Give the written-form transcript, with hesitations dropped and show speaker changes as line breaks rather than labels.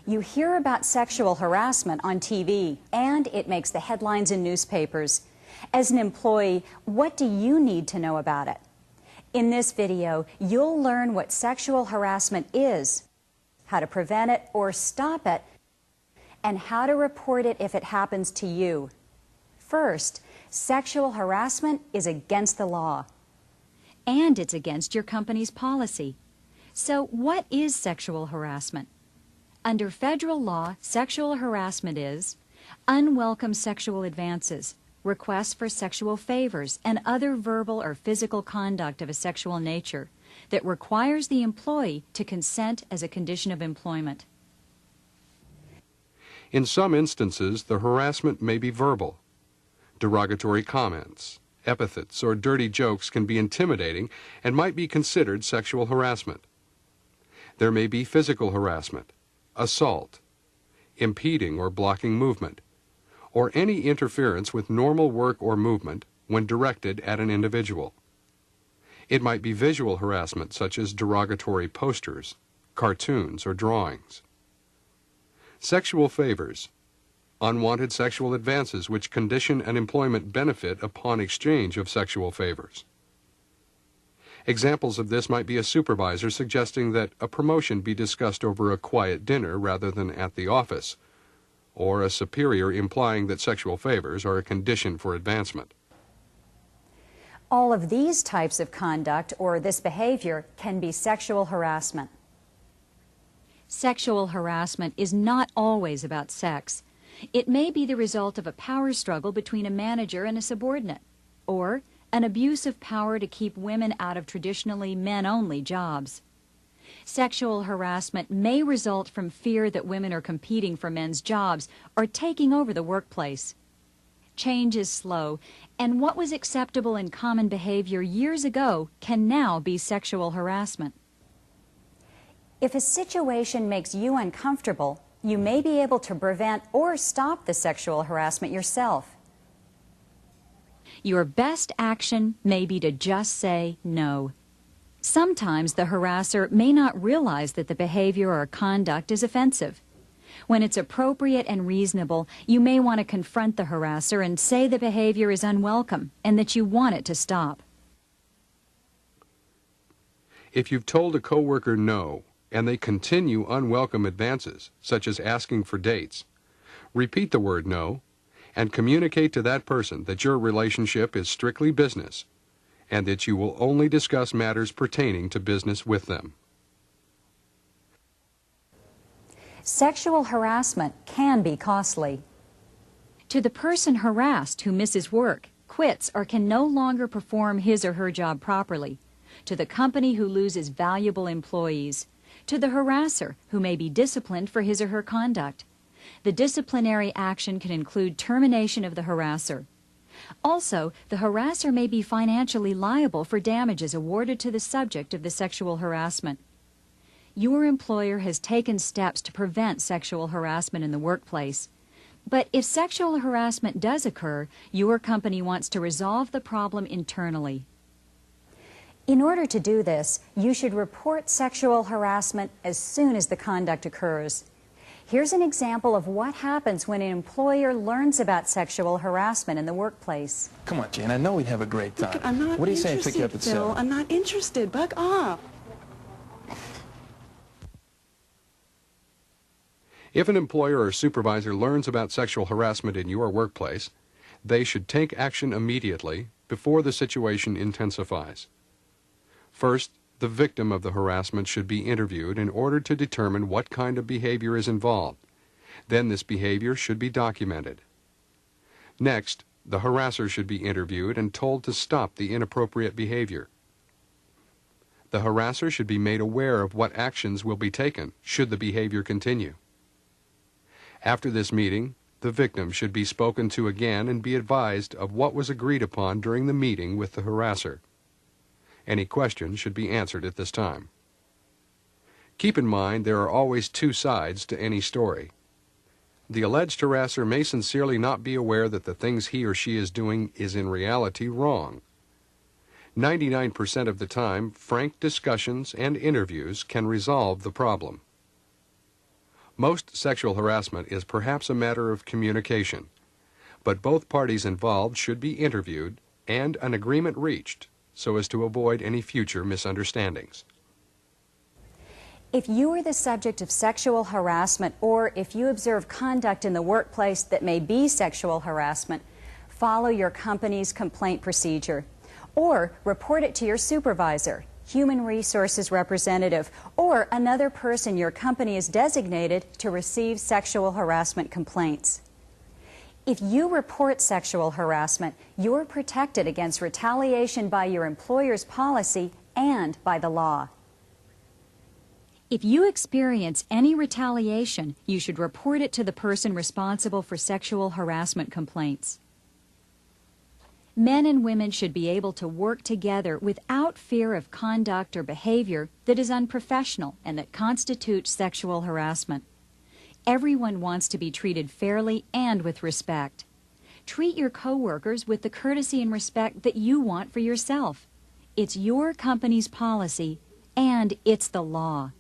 You hear about sexual harassment on TV, and it makes the headlines in newspapers. As an employee, what do you need to know about it? In this video, you'll learn what sexual harassment is, how to prevent it or stop it, and how to report it if it happens to you. First, sexual harassment is against the law. And it's against your company's policy. So what is sexual harassment? Under federal law, sexual harassment is unwelcome sexual advances, requests for sexual favors, and other verbal or physical conduct of a sexual nature that requires the employee to consent as a condition of employment.
In some instances, the harassment may be verbal. Derogatory comments, epithets, or dirty jokes can be intimidating and might be considered sexual harassment. There may be physical harassment, assault, impeding or blocking movement, or any interference with normal work or movement when directed at an individual. It might be visual harassment, such as derogatory posters, cartoons, or drawings. Sexual favors, unwanted sexual advances which condition an employment benefit upon exchange of sexual favors. Examples of this might be a supervisor suggesting that a promotion be discussed over a quiet dinner rather than at the office, or a superior implying that sexual favors are a condition for advancement.
All of these types of conduct or this behavior can be sexual harassment.
Sexual harassment is not always about sex. It may be the result of a power struggle between a manager and a subordinate, or an abuse of power to keep women out of traditionally men-only jobs. Sexual harassment may result from fear that women are competing for men's jobs or taking over the workplace. Change is slow, and what was acceptable in common behavior years ago can now be sexual harassment.
If a situation makes you uncomfortable, you may be able to prevent or stop the sexual harassment yourself.
Your best action may be to just say no. Sometimes the harasser may not realize that the behavior or conduct is offensive. When it's appropriate and reasonable, you may want to confront the harasser and say the behavior is unwelcome and that you want it to stop.
If you've told a coworker no, and they continue unwelcome advances, such as asking for dates, repeat the word no and communicate to that person that your relationship is strictly business and that you will only discuss matters pertaining to business with them.
Sexual harassment can be costly.
To the person harassed who misses work, quits, or can no longer perform his or her job properly, to the company who loses valuable employees, to the harasser who may be disciplined for his or her conduct. The disciplinary action can include termination of the harasser. Also, the harasser may be financially liable for damages awarded to the subject of the sexual harassment. Your employer has taken steps to prevent sexual harassment in the workplace. But if sexual harassment does occur, your company wants to resolve the problem internally.
In order to do this, you should report sexual harassment as soon as the conduct occurs. Here's an example of what happens when an employer learns about sexual harassment in the workplace.
Come on, Jane, I know we'd have a great time.
Look, I'm not
what do you say I pick you up at
Phil?
7?
I'm not interested. Bug off.
If an employer or supervisor learns about sexual harassment in your workplace, they should take action immediately before the situation intensifies. First, the victim of the harassment should be interviewed in order to determine what kind of behavior is involved. Then this behavior should be documented. Next, the harasser should be interviewed and told to stop the inappropriate behavior. The harasser should be made aware of what actions will be taken should the behavior continue. After this meeting, the victim should be spoken to again and be advised of what was agreed upon during the meeting with the harasser. Any questions should be answered at this time. Keep in mind there are always two sides to any story. The alleged harasser may sincerely not be aware that the things he or she is doing is in reality wrong. 99% of the time, frank discussions and interviews can resolve the problem. Most sexual harassment is perhaps a matter of communication, but both parties involved should be interviewed and an agreement reached so as to avoid any future misunderstandings.
If you are the subject of sexual harassment, or if you observe conduct in the workplace that may be sexual harassment, follow your company's complaint procedure, or report it to your supervisor, human resources representative, or another person your company has designated to receive sexual harassment complaints. If you report sexual harassment, you're protected against retaliation by your employer's policy and by the law.
If you experience any retaliation, you should report it to the person responsible for sexual harassment complaints. Men and women should be able to work together without fear of conduct or behavior that is unprofessional and that constitutes sexual harassment. Everyone wants to be treated fairly and with respect. Treat your coworkers with the courtesy and respect that you want for yourself. It's your company's policy, and it's the law.